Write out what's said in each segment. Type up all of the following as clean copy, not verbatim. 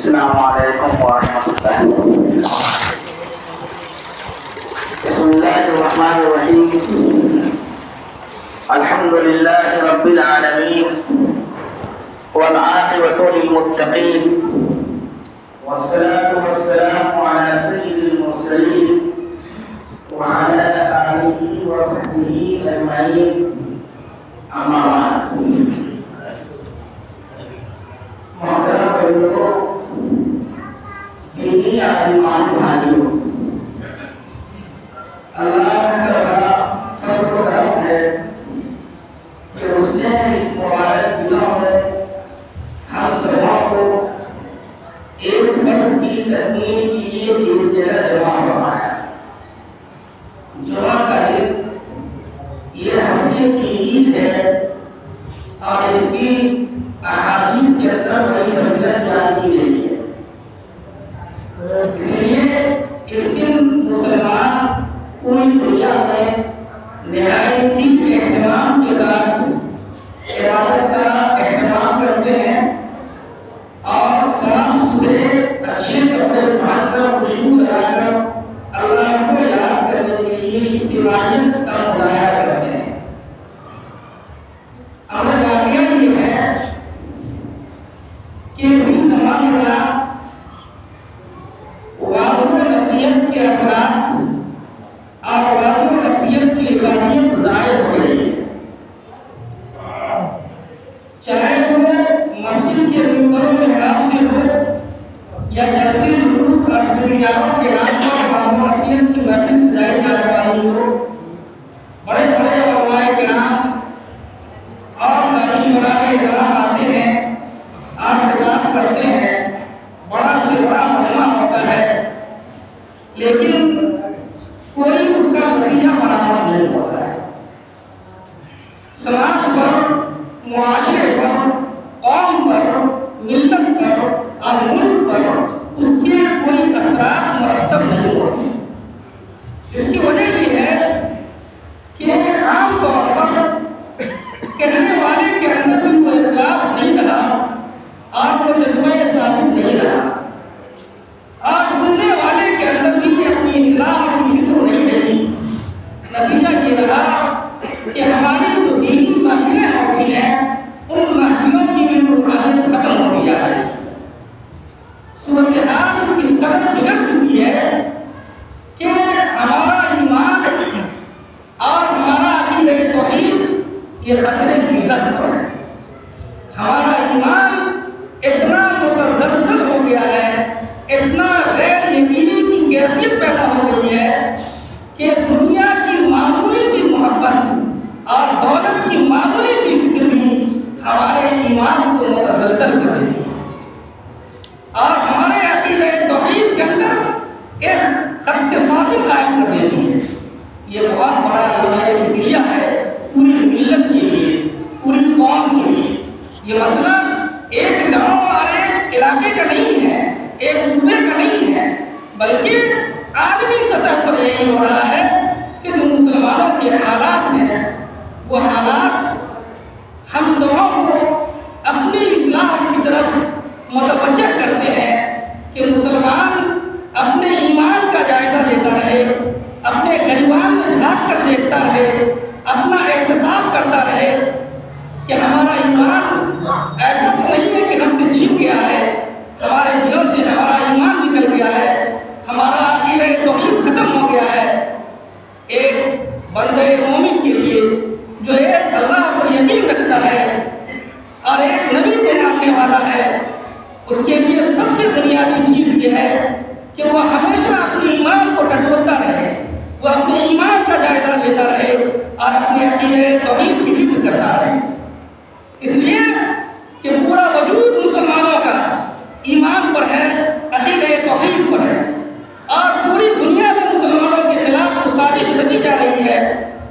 السلام علیکم ورحمۃ اللہ۔ بسم اللہ الرحمن الرحیم۔ الحمد للہ رب العالمین والعاقبۃ للمتقین والصلاة والسلام علی سید المرسلین وعلی آلہ وصحبہ اجمعین، اما بعد۔ محترم بزرگوں، دینی عالمان بھائیوں، اللہ کا بڑا فضل و کرم ہے کہ اس نے اس مبارک دنوں میں ہم سبوں کو ایک فرض کی تکمیل کے لیے ایک جگہ جمع فرمایا۔ جمعہ کا دن یہ ہفتے کی عید ہے اور اس کی احادیث کے اندر بڑی فضیلت بیان کی گئی ہے۔ اس لیے اس دن مسلمان پوری دنیا میں نہایت ہی اہتمام کے ساتھ عبادت کا اہتمام کرتے ہیں اور صاف ستھرے اچھے کپڑے پہن کر خوشبو لگا کر اللہ کو یاد کرنے کے لیے اجتماعیت کا مظاہرہ کرتے ہیں۔ اب واقعہ یہ ہے کہ فی زمانہ وعظ و نصیحت کے اثرات اور وعظ و نصیحت کی افادیت ظاہر ہو گئی ہے، چاہے وہ مسجد کے ممبروں میں حرام سے ہو یا جلسے جلوس اور سیمیناروں کے نام پر وعظ و نصیحت کی محفل سجائی جانے والی ہو۔ بڑے بڑے علماء کرام اور دانشوران اعظام آتے ہیں اور خطاب کرتے ہیں، بڑا سے بڑا مجمع ہوتا ہے، لیکن کوئی اس کا نتیجہ برآمد نہیں ہوتا ہے۔ سماج پر، معاشرے پر، قوم پر، ملت پر اور ملک پر اس کے کوئی اثرات مرتب نہیں ہوتے۔ اس کی وجہ یہ ہے کہ عام طور پر کہنے والے کے اندر بھی وہ اخلاص نہیں رہا اور وہ جذبہ ثابت نہیں رہا، اور سننے والے کے اندر بھی اپنی اصلاح کی فکر نہیں رہی۔ نتیجہ یہ رہا کہ ہماری جو دینی محفلیں ہوتی ہیں ان محفلوں کی بھی روحانیت ختم ہوتی جا رہی ہے۔ صورتحال اس قدر بگڑ چکی ہے کہ ہمارا ایمان اور ہمارا عقیدہ توحید یہ خطرے کی زد پر ہے۔ ہمارا ایمان اتنا متزلزل ہو گیا ہے، اتنا غیر یقینی کی کیفیت پیدا ہو گئی ہے کہ دنیا کی معمولی سی محبت اور دولت کی معمولی سی فکر بھی ہمارے ایمان کو متزلزل کر دیتی ہے اور ہمارے عقیدہ توحید کے اندر ایک خط فاصل قائم کر دیتی ہے۔ یہ بہت بڑا لمحہ فکریہ ہے پوری ملت کے لیے، پوری قوم کے لیے۔ یہ مسئلہ ایک گاؤں اور ایک علاقے کا نہیں ہے، ایک صوبے کا نہیں ہے، بلکہ عالمی سطح پر یہی ہو رہا ہے کہ جو مسلمانوں کے حالات ہیں وہ حالات ہم سبوں کو اپنی اصلاح کی طرف متوجہ کرتے ہیں کہ مسلمان اپنے ایمان کا جائزہ لیتا رہے، اپنے گریبان میں جھانک کر دیکھتا رہے، اپنا احتساب کرتا رہے کہ ہمارا ایمان ایسا تو نہیں ہے کہ ہم سے چھن گیا ہے، ہمارے دلوں سے ہمارا ایمان نکل گیا ہے، ہمارا عقیدہ توحید ختم ہو گیا ہے۔ ایک بندہ مومن کے لیے جو ایک اللہ پر یقین رکھتا ہے اور ایک نبی کو ماننے والا ہے، اس کے لیے سب سے بنیادی چیز یہ ہے کہ وہ ہمیشہ اپنے ایمان کو ٹٹولتا رہے، وہ اپنے ایمان کا جائزہ لیتا رہے اور اپنے عقیدہ توحید کی فکر کرتا رہے۔ اس لیے کہ پورا وجود مسلمانوں کا ایمان پر ہے، عقیدہ توحید پر ہے، اور پوری دنیا میں مسلمانوں کے خلاف جو سازش رچی جا رہی ہے،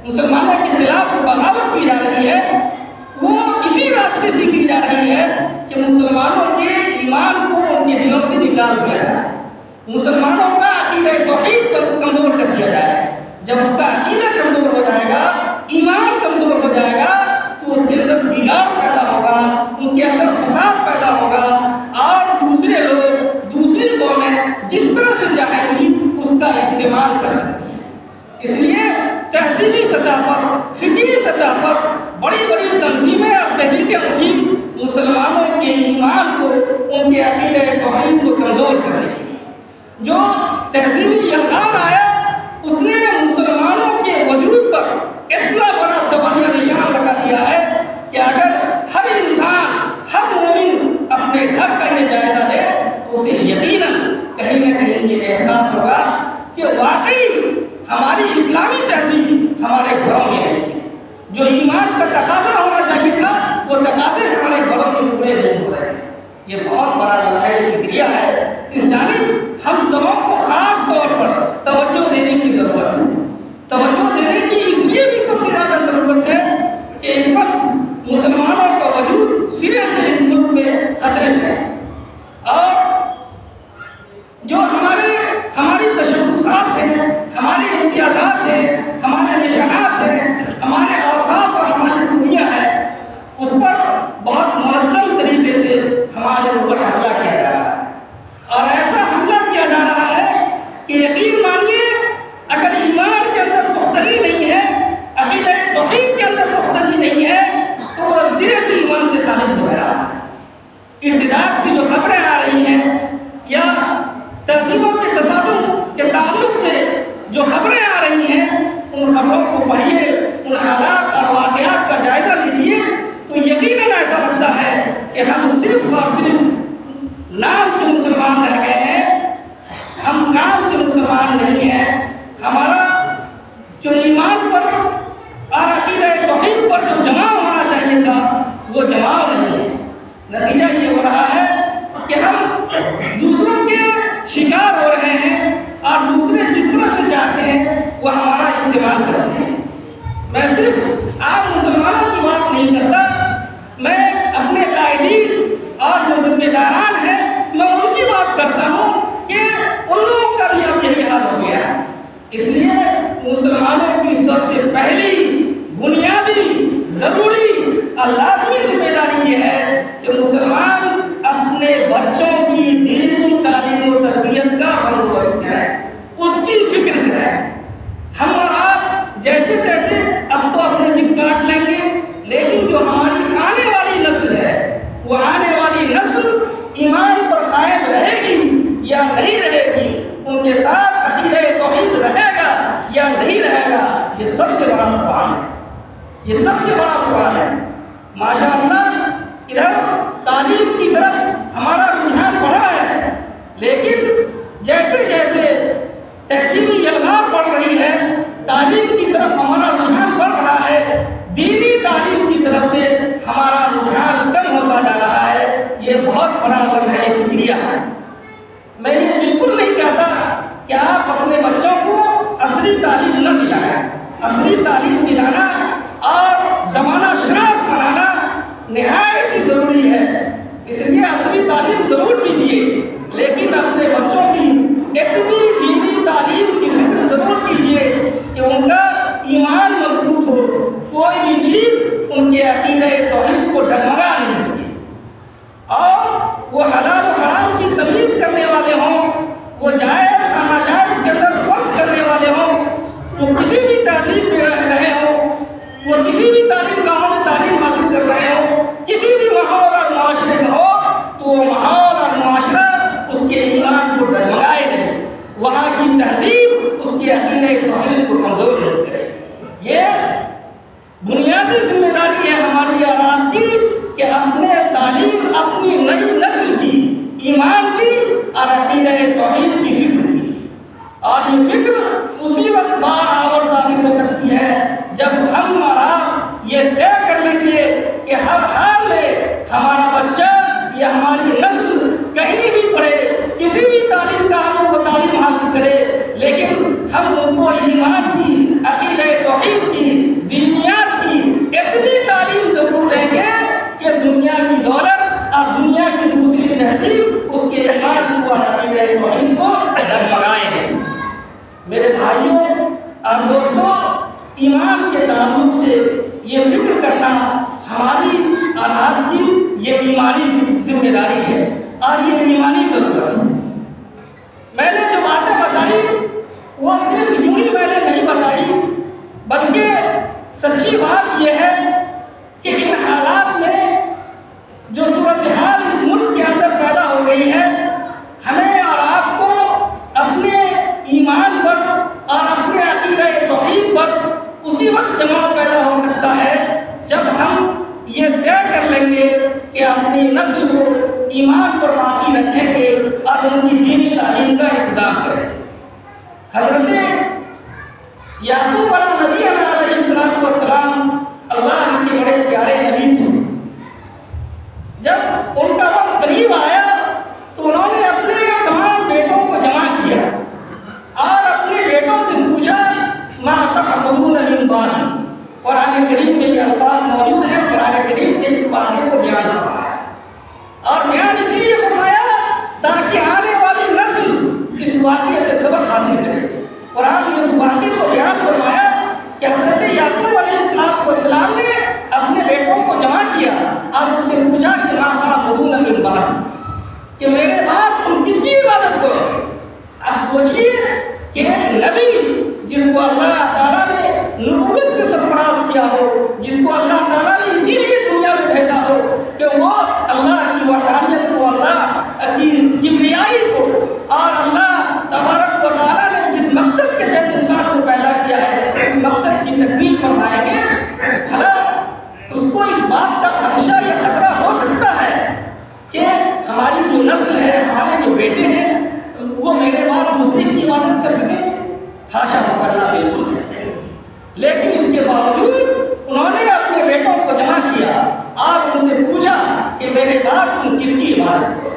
مسلمانوں کے خلاف جو بغاوت کی جا رہی ہے، وہ اسی راستے سے کی جا رہی ہے کہ مسلمانوں کے ایمان کو ان کے دلوں سے نکال دیا جائے، مسلمانوں کا عقیدہ توحید کمزور کر دیا جائے۔ جب اس کا عقیدہ کمزور ہو جائے گا، ایمان کمزور ہو جائے گا، تو اس کے اندر بگاڑ پیدا ہوگا، ان کے اندر فساد پیدا ہوگا اور دوسرے لوگ سطح پر، فکری سطح پر بڑی بڑی تنظیمیں اور تحریکیں اٹھی مسلمانوں کے ایمان کو، ان کے عقیدہ توحید کو کمزور کرنے کے لیے۔ جو تہذیبی یلغار آیا اس نے مسلمانوں کے وجود پر اتنا بڑا سوالیہ نشان لگا دیا ہے کہ اگر ہر انسان، ہر مومن اپنے گھر کا یہ جائزہ لے تو اسے یقیناً کہیں نہ کہیں یہ احساس ہوگا کہ واقعی ہماری اسلامی تہذیب ہمارے گھروں میں نہیں ہے۔ جو ایمان کا تقاضا ہونا چاہیے تھا وہ تقاضے ہمارے گھروں میں پورے نہیں ہو رہے ہیں۔ یہ بہت بڑا لڑائی فکریہ ہے، اس جانب ہم سبوں کو خاص طور پر توجہ دینے کی ضرورت ہے۔ توجہ دینے کی اس لیے بھی سب سے زیادہ ضرورت ہے کہ اس وقت مسلمانوں کا وجود سرے سے اس ملک میں خطرے میں ہے، اور جو ہماری تشخصات ہیں، ہمارے امتیازات ہیں، ہمارے نشانات ہیں، ہمارے اوصاف اور ہماری خوبیاں ہیں، اس پر بہت منظم طریقے سے ہمارے اوپر حملہ کیا جا رہا ہے، اور ایسا حملہ کیا جا رہا ہے کہ یقین مانیے اگر ایمان کے اندر پختگی نہیں ہے، عقیدہ توحید کے اندر پختگی نہیں ہے تو وہ سرے سے ایمان سے خارج ہو رہا ہے۔ ارتداد کی جو خبریں آ رہی ہیں یا تنظیموں کے تصادم کے تعلق سے جو خبریں آ رہی ہیں، ان خبروں کو پڑھیے، ان حالات اور واقعات کا جائزہ لیجیے تو یقیناً ایسا لگتا ہے کہ ہم صرف اور صرف نام کے مسلمان رہ گئے ہیں، ہم کام کے مسلمان نہیں ہیں۔ ہمارا جو ایمان پر اور عقیدہ توحید پر جو جماؤ ہونا چاہیے تھا وہ جماؤ نہیں ہے۔ نتیجہ یہ ہو رہا ہے کہ ہم دوسروں کے شکار ہو رہے ہیں اور دوسرے جس طرح سے چاہتے ہیں وہ ہمارا استعمال کرتے ہیں۔ میں صرف عام مسلمانوں کی بات نہیں کرتا، میں اپنے قائدین اور جو ذمہ داران ہیں میں ان کی بات کرتا ہوں کہ ان لوگوں کا بھی اب یہی حال ہو گیا ہے۔ اس لیے مسلمانوں کی سب سے پہلی بنیادی ضروری اور لازمی ذمہ داری یہ ہے کہ مسلمان اپنے بچوں کی دینی تعلیم و تربیت کا بندوبست کریں، اس کی فکر کریں۔ ہم اور آپ جیسے تیسے اب تو اپنے دن کاٹ لیں گے، لیکن جو ہماری آنے والی نسل ہے وہ آنے والی نسل ایمان پر قائم رہے گی یا نہیں رہے گی، ان کے ساتھ عقیدہ توحید رہے گا یا نہیں رہے گا، یہ سب سے بڑا سوال ہے۔ یہ سب سے بڑا سوال ہے۔ ماشاءاللہ ادھر تعلیم کی طرف ہمارا رجحان بڑھا ہے، لیکن جیسے جیسے تہذیبی یلغار بڑھ رہی ہے، تعلیم کی طرف ہمارا رجحان بڑھ رہا ہے، دینی تعلیم کی طرف سے ہمارا رجحان کم ہوتا جا رہا ہے۔ یہ بہت بڑا لمحہ فکریہ ہے۔ میں یہ بالکل نہیں کہتا کہ آپ اپنے بچوں کو عصری تعلیم نہ دلائیں۔ عصری تعلیم دلانا اور زمانہ شناس بنانا نہایت ہی ضروری ہے، اس لیے عصری تعلیم ضرور دیجیے، لیکن اپنے بچوں کی اتنی دینی تعلیم کی فکر ضرور کیجیے کہ ان کا ایمان مضبوط ہو، کوئی بھی چیز ان کے عقیدہ توحید کو ڈگمگا نہیں سکے، اور وہ حلال و حرام کی تمیز کرنے والے ہوں، وہ جائز اور ناجائز کے اندر فرق کرنے والے ہوں، وہ کسی بھی تہذیب میں رہ رہے ہوں، وہ کسی بھی تعلیم گاہوں میں تعلیم حاصل کر رہے ہوں، کسی بھی ماحول اور معاشرے میں ہو تو وہ ماحول اور معاشرہ اس کے ایمان کو ڈگمگائے نہیں، وہاں کی تہذیب اس کے عقیدہ توحید کو کمزور نہیں کرے۔ یہ بنیادی ذمہ داری ہے ہماری اور آپ کی کہ اپنے تعلیم، اپنی نئی نسل کی ایمان کی اور عقیدہ توحید کی فکر کی، اور یہ فکر اسی وقت بار آور ثابت ہو سکتی ہے جب ہم اور آپ یہ طے کر لیں گے کہ ہر حال میں ہمارا بچہ یا ہماری نسل کہیں بھی پڑھے، کسی بھی تعلیم کا ہم کو تعلیم حاصل کرے، لیکن ہم ان کو ایمان کی، عقیدہ توحید کی، دینیات کی اتنی تعلیم ضرور دیں گے کہ دنیا کی دولت اور دنیا کی دوسری تہذیب اس کے ایمان کو اور عقیدہ توحید کو ڈگمگائے ہیں۔ میرے بھائیوں اور دوستوں، ایمان کے تعلق سے یہ فکر کرنا ہماری اور آپ کی یہ ایمانی ذمہ داری ہے اور یہ ایمانی ضرورت ہے۔ میں نے جو باتیں بتائی وہ صرف یوں ہی میں نے نہیں بتائی، بلکہ سچی بات یہ ہے کہ ان حالات میں جو صورتحال اس ملک کے اندر پیدا ہو گئی ہے، ہمیں اور آپ کو اپنے ایمان پر اور اپنے عقیدہ توحید پر اسی وقت جماع پیدا ہو سکتا ہے جب ہم یہ طے کر لیں گے کہ اپنی نسل کو ایمان پر باقی رکھیں گے اور ان کی دینی تعلیم کا انتظام کریں گے۔ حضرت یعقوب علیہ نبی علیہ السلام اللہ کے بڑے پیارے نبی تھے۔ جب ان کا وقت قریب آیا تو انہوں نے اپنے تمام بیٹوں کو جمع کیا اور اپنے بیٹوں سے پوچھا ما تعبدون من بعدی۔ قرآن کریم میں یہ الفاظ موجود ہیں، قرآن کریم نے اس واقعے کو بیان فرمایا، اور بیان اس لیے فرمایا تاکہ آنے والی نسل اس واقعے سے سبق حاصل کرے۔ قرآن نے اس واقعے کو بیان فرمایا کہ حضرت یعقوب علیہ السلام نے اپنے بیٹوں کو جمع کیا اور اس سے پوچھا کہ ما تعبدون من بعدی، کہ میرے بعد تم کس کی عبادت کرو گے؟ اب سوچیے کہ ایک نبی جس کو اللہ تعالیٰ نے نبوت سے سرفراز کیا ہو، جس کو اللہ تعالیٰ نے اسی لیے دنیا میں بھیجا ہو کہ وہ اللہ کی وحدانیت کو، اللہ کی کبریائی کو، اور اللہ تبارک و تعالیٰ نے جس مقصد کے تحت انسان کو پیدا کیا ہے اس مقصد کی تکمیل فرمائیں گے، بھلا اس کو اس بات کا خدشہ یا خطرہ ہو سکتا ہے کہ ہماری جو نسل ہے، ہمارے جو بیٹے ہیں، وہ میرے بعد دوسرے کی عبادت کر سکیں؟ حاشا مکرلہ، بالکل نہیں۔ لیکن اس کے باوجود انہوں نے اپنے بیٹوں کو جمع کیا اور ان سے پوچھا کہ میرے بعد تم کس کی عبادت کرو؟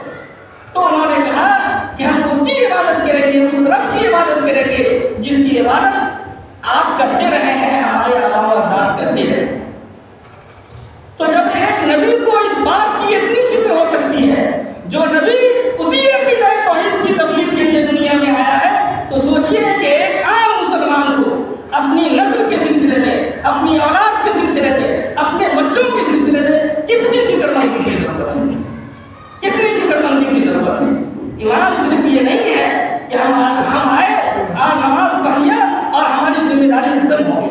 تو انہوں نے کہا کہ ہم اس کی عبادت کریں گے، اس رب کی عبادت کریں گے جس کی عبادت آپ کرتے رہے ہیں، ہمارے آباء و اجداد کرتے رہے۔ تو جب ایک نبی کو اس بات کی اتنی فکر ہو سکتی ہے، جو نبی اسی عقیدہ توحید کی تبلیغ کے لیے دنیا میں آیا ہے، تو سوچئے کہ ایک عام مسلمان کو اپنی نسل کے سلسلے میں، اپنی اولاد کے سلسلے میں، اپنے بچوں کے سلسلے میں کتنی فکر مندی کی ضرورت ہے، کتنی فکر مندی کی ضرورت ہے۔ ایمان صرف یہ نہیں ہے کہ ہم آئے اور نماز پڑھ لیا اور ہماری ذمہ داری ختم ہو گئی۔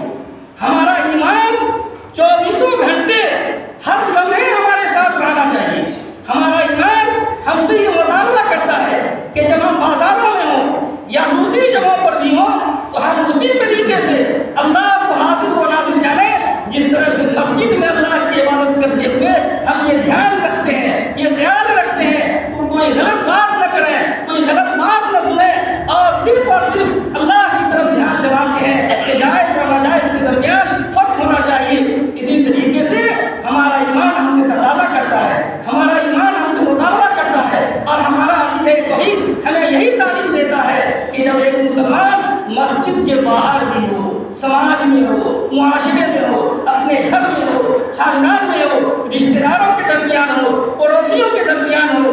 ہمارا ایمان 24 گھنٹے ہر لمحے ہمارے ساتھ رہنا چاہیے۔ ہمارا ایمان ہم سے یہ مطالبہ کرتا ہے کہ جب ہم بازاروں میں ہوں یا دوسری جگہوں پر بھی ہوں تو ہم اسی طریقے سے اللہ کو حاضر و ناظر جانیں جس طرح سے مسجد میں اللہ کی عبادت کرتے ہوئے ہم یہ دھیان رکھتے ہیں، یہ خیال رکھتے ہیں کہ کوئی غلط بات نہ کریں، کوئی غلط بات نہ سنیں، اور صرف اللہ کی طرف دھیان جماتے ہیں کہ جائز اور ناجائز کے درمیان فرق ہونا چاہیے۔ اسی طریقے سے ہمارا ایمان ہم سے تقاضا کرتا ہے، ہمارا ایمان ہم سے مطالبہ کرتا ہے، اور ہمارا عقیدہ توحید ہمیں یہی تعلیم دیتا ہے کہ جب ایک مسلمان مسجد کے باہر بھی ہو، سماج میں ہو، معاشرے میں ہو، اپنے گھر میں ہو، خاندان میں ہو، رشتہ داروں کے درمیان ہو، پڑوسیوں کے درمیان ہو،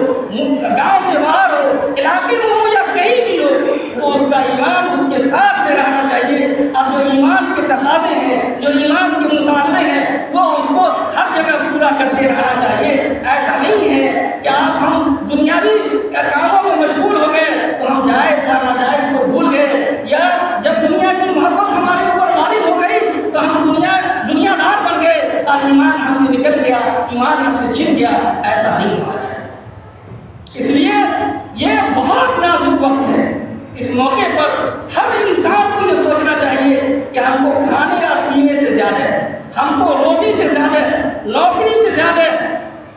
گاؤں سے باہر ہو، علاقے میں ہو یا کہیں بھی ہو، تو اس کا ایمان اس کے ساتھ میں رہنا چاہیے۔ اب جو ایمان کے تقاضے ہیں، جو ایمان کے مطالبے ہیں، وہ اس کو ہر جگہ پورا کرتے رہنا چاہیے۔ ایسا نہیں ہے کہ ہم دنیاوی کاموں میں مشغول ہو گئے تو ہم جائز یا ناجائز کو بھول گئے، یا جب دنیا کی محبت ہمارے اوپر غالب ہو گئی تو ہم دنیا دار بن گئے اور ایمان ہم سے نکل گیا، ایمان ہم سے چھن گیا۔ ایسا نہیں ہونا چاہیے۔ اس لیے یہ بہت نازک وقت ہے۔ اس موقع پر ہر انسان کو یہ سوچنا چاہیے کہ ہم کو کھانے اور پینے سے زیادہ، ہم کو روزی سے زیادہ، نوکری سے زیادہ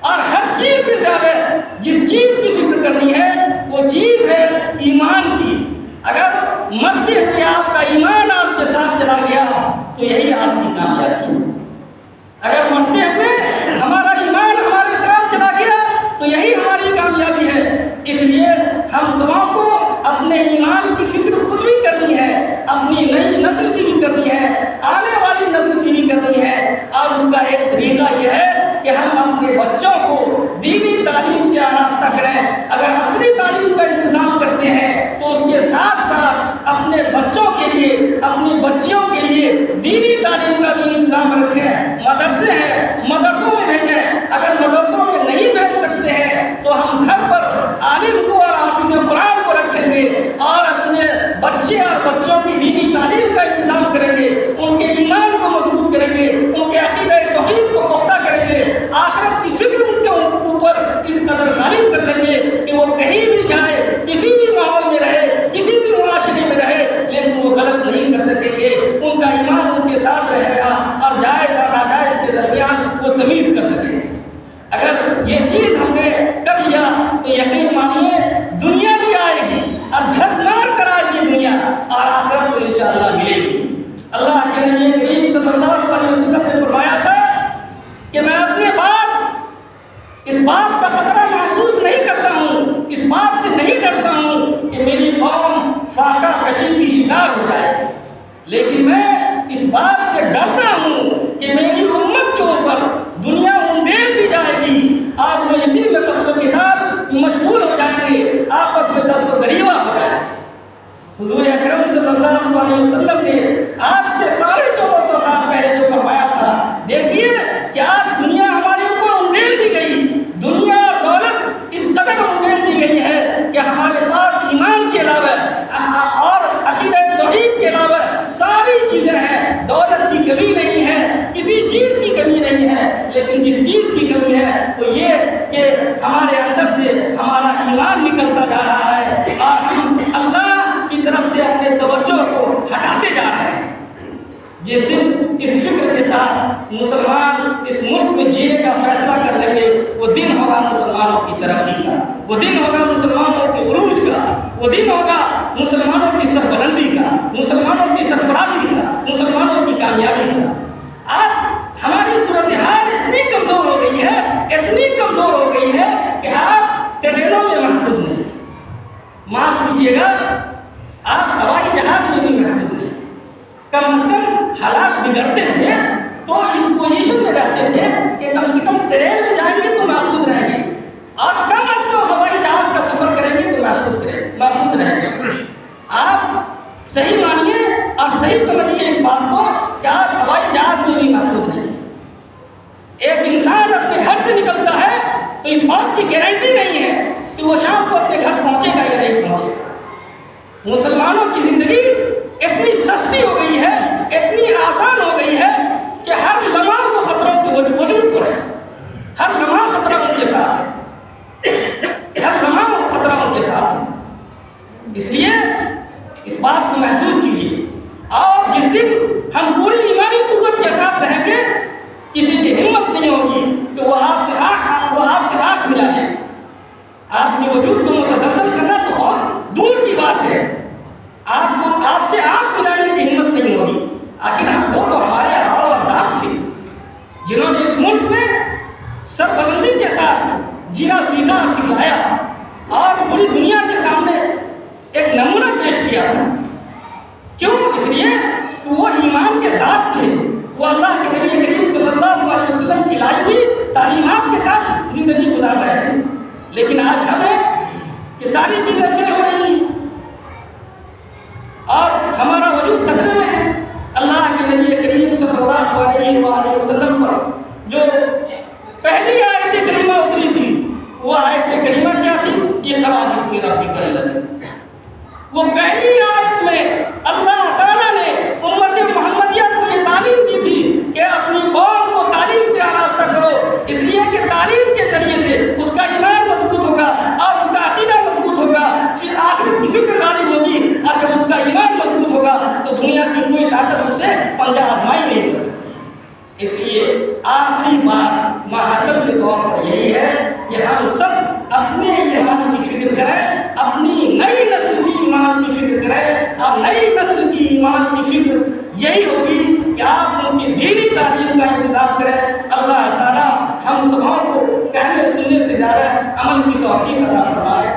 اور ہر چیز سے زیادہ جس چیز کی فکر کرنی ہے وہ چیز ہے ایمان کی۔ اگر مرتے ہوئے آپ کا ایمان آپ کے ساتھ چلا گیا تو یہی آپ کی کامیابی ہے۔ اگر مرتے ہوئے ہمارا ایمان ہمارے ساتھ چلا گیا تو یہی ہماری کامیابی ہے۔ اس لیے ہم سبوں کو اپنے ایمان کی فکر خود بھی کرنی ہے، اپنی نئی نسل کی بھی کرنی ہے، آنے والی نسل کی بھی کرنی ہے، اور اس کا ایک طریقہ یہ ہے کہ ہم اپنے بچوں کو دینی تعلیم سے آراستہ کریں۔ اگر عصری تعلیم کا انتظام کرتے ہیں تو اس کے ساتھ ساتھ اپنے بچوں کے لیے، اپنی بچیوں کے لیے دینی تعلیم کا بھی انتظام رکھیں۔ مدرسے ہیں، مدرسوں میں بھیجیں۔ اگر مدرسوں میں نہیں بھیج سکتے ہیں تو ہم گھر پر عالم کو اور حافظ قرآن کو رکھیں گے اور اپنے بچے اور بچوں کی دینی تعلیم کا انتظام کریں گے، ان کے ایمان کو مضبوط کریں گے، وہ کہیں بھی جائے، کسی بھی ماحول میں رہے، کسی بھی معاشرے میں رہے، لیکن وہ غلط نہیں کر سکیں گے، ان کا ایمان ان کے ساتھ رہے گا اور جائز اور ناجائز کے درمیان وہ تمیز کر سکیں گے۔ اگر یہ چیز ہم نے کر لیا تو یقین مانیے دنیا بھی آئے گی اور جھک مار کر آئے گی دنیا، اور آخرت تو انشاءاللہ ملے گی۔ اللہ کے نبی کریم صلی اللہ علیہ وسلم نے فرمایا تھا کہ میں اپنے بعد اس بات کا خطرہ محسوس نہیں کرتا ہوں، اس بات سے نہیں ڈرتا ہوں کہ میری قوم فاقہ کشی کی شکار ہو جائے، لیکن میں اس بات سے ڈرتا ہوں کہ میری امت کے اوپر دنیا انڈیل دی جائے گی، آپ وہ اسی میں قتل و قتال مشغول ہو جائیں گے، آپس میں دست و گریبہ ہو جائیں گے۔ حضور اکرم صلی اللہ علیہ وسلم نے آج سے 1450 سال پہلے جو فرمایا تھا، دیکھیے کہ آج دنیا ہمارے اوپر انڈیل دی گئی، دنیا اور دولت اس قدر انڈیل دی گئی ہے کہ ہمارے پاس ایمان کے علاوہ اور عقیدہ توحید کے علاوہ ساری چیزیں ہیں، دولت کی کمی نہیں ہے، کسی چیز کی کمی نہیں ہے، لیکن جس چیز کی کمی ہے وہ یہ کہ ہمارے اندر سے ہمارا ایمان نکلتا جا رہا ہے اور ہم اللہ کی طرف سے اپنے توجہ کو ہٹاتے جا رہے ہیں۔ جس دن اس فکر کے ساتھ مسلمان اس ملک میں جینے کا فیصلہ کر لیں گے، وہ دن ہوگا مسلمانوں کی ترقی کا، وہ دن ہوگا مسلمانوں کے عروج کا، وہ دن ہوگا مسلمانوں کی سربلندی کا، مسلمانوں کی سرفرازی کا، مسلمانوں کی کامیابی کا۔ آج ہماری صورتحال اتنی کمزور ہو گئی ہے، اتنی کمزور ہو گئی ہے کہ آپ ٹرینوں میں محفوظ نہیں، معاف کیجیے گا آپ ہوائی جہاز میں بھی محفوظ نہیں۔ کم از کم حالات بگڑتے تھے تو اس پوزیشن میں رہتے تھے کہ کم سے کم ٹرین میں جائیں گے تو محفوظ رہیں گے، اور کم از کم ہوائی جہاز کا سفر کریں گے تو محفوظ رہیں گے۔ آپ صحیح مانیے اور صحیح سمجھیے اس بات کو کہ آپ ہوائی جہاز میں بھی محفوظ نہیں ہیں۔ ایک انسان اپنے گھر سے نکلتا ہے تو اس بات کی گارنٹی نہیں ہے کہ وہ شام کو اپنے گھر پہنچے گا یا نہیں پہنچے گا۔ مسلمانوں کی زندگی اتنی سستی ہو گئی ہے، اتنی آسان ہو گئی ہے کہ ہر لمحہ وہ خطروں کے وجود پر ہے، ہر لمحہ خطرہ ان کے ساتھ ہے، ہر لمحہ خطرہ ان کے ساتھ ہے۔ اس لیے اس بات کو محسوس کیجیے، اور جس دن ہم پوری ایمانی قوت کے ساتھ رہیں گے، کسی کی ہمت نہیں ہوگی کہ وہ آپ سے آنکھ ملا لے۔ آپ کے وجود کو متزلزل کرنا تو بہت دور کی بات ہے، آپ سے آنکھ ملانے کی ہمت نہیں ہوگی۔ آخر وہ تو ہمارے آباء و اجداد تھے جنہوں نے اس ملک میں سربلندی کے ساتھ جینا سیکھا سکھلایا اور پوری دنیا کے سامنے ایک نمونہ پیش کیا تھا۔ کیوں؟ اس لیے کہ وہ ایمان کے ساتھ تھے، وہ اللہ کے نبی کریم صلی اللہ علیہ وسلم کی لائی ہوئی تعلیمات کے ساتھ زندگی گزار رہے تھے۔ لیکن آج ہمیں یہ ساری چیزیں فیل ہو رہی ہیں اور ہمارا وجود خطرے میں ہے۔ اللہ کے نبی کریم صلی اللہ علیہ وآلہ وسلم پر جو پہلی آیت کریمہ اتری تھی، وہ آیت کریمہ کیا تھی؟ اقرأ بسم ربک الذی۔ وہ پہلی آیت میں اللہ تعالیٰ نے امت محمدیہ کو یہ تعلیم دی تھی کہ اپنی قوم کو تعلیم سے آراستہ کرو، اس لیے کہ تعلیم کے ذریعے سے اس کا ایمان مضبوط ہوگا اور اس کا عقیدہ مضبوط ہوگا، پھر آخرت کی فکر غالب ہوگی، اور جب اس کا ایمان مضبوط ہوگا تو دنیا کی کوئی طاقت اس سے پنجہ آزمائی نہیں کر سکتی۔ اس لیے آخری بات محاصر کے طور پر یہی ہے کہ ہم سب اپنے ایمان کی فکر کریں، اپنی نئی نسل کی ایمان کی فکر کریں، اور نئی نسل کی ایمان کی فکر یہی ہوگی کہ آپ ان کی دینی تعلیم کا انتظام کریں۔ اللہ تعالیٰ ہم سبوں کو کہنے سننے سے زیادہ عمل کی توفیق عطا فرمائے۔